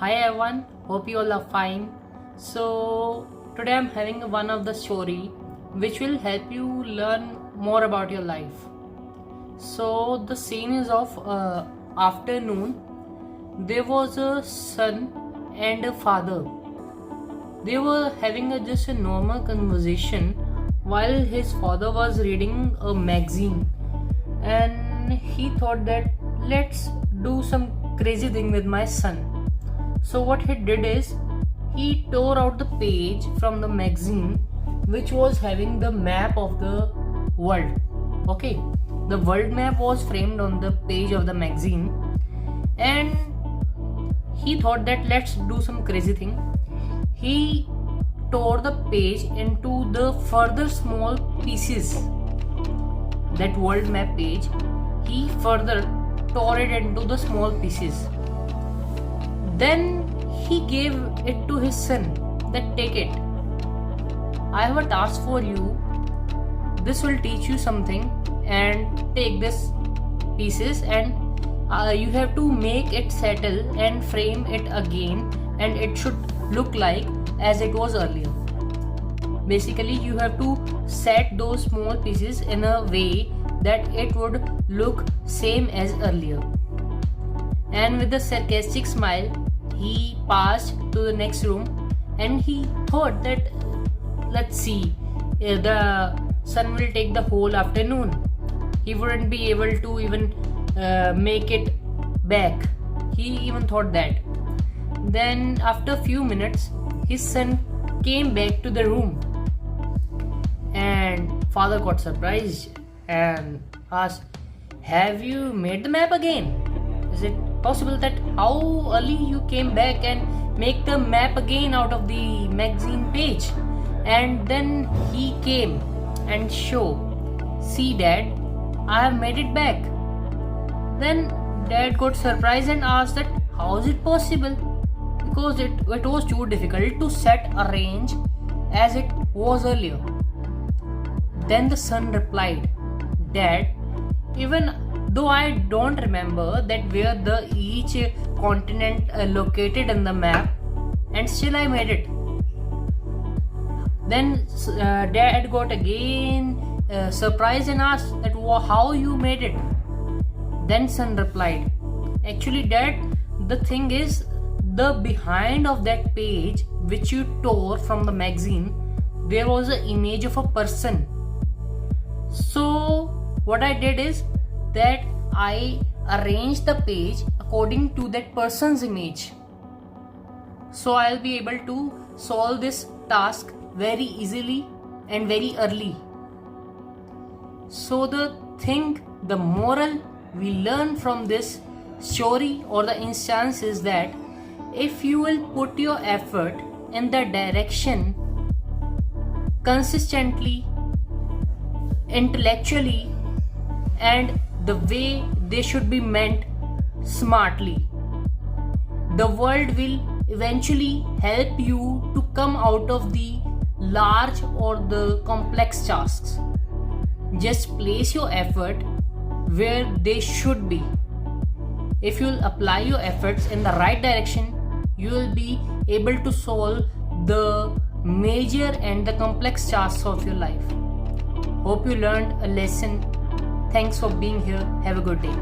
Hi everyone, hope you all are fine. So today I'm having one of the story which will help you learn more about your life. So the scene is of afternoon. There was a son and a father. They were having just a normal conversation while his father was reading a magazine, and he thought that let's do some crazy thing with my son. So what he did is he tore out the page from the magazine which was having the map of the world. Okay, the world map was framed on the page of the magazine, and he thought that let's do some crazy thing. He tore the page into the further small pieces. That world map page, he further tore it into the small pieces. Then he gave it to his son that take it. I have a task for you. This will teach you something, and take this pieces and you have to make it settle and frame it again, and it should look like as it was earlier. Basically you have to set those small pieces in a way that it would look same as earlier. And with a sarcastic smile he passed to the next room, and he thought that let's see, the son will take the whole afternoon. He wouldn't be able to even make it back. He even thought that. Then after a few minutes his son came back to the room, and father got surprised and asked, have you made the map again? Is it possible that how early you came back and make the map again out of the magazine page? And then he came and see dad, I have made it back. Then dad got surprised and asked that how is it possible, because it was too difficult to set arrange as it was earlier. Then the son replied, dad, even though I don't remember that where the each continent located in the map, and still I made it. Then dad got again surprised and asked that how you made it. Then son replied, actually dad, the thing is the behind of that page which you tore from the magazine, there was an image of a person. So what I did is that I arranged the page according to that person's image. So I'll be able to solve this task very easily and very early. So the moral we learn from this story or the instance is that if you will put your effort in the direction consistently, intellectually, and the way they should be meant smartly, the world will eventually help you to come out of the large or the complex tasks. Just place your effort where they should be. If you'll apply your efforts in the right direction, you will be able to solve the major and the complex tasks of your life. Hope you learned a lesson. Thanks for being here. Have a good day.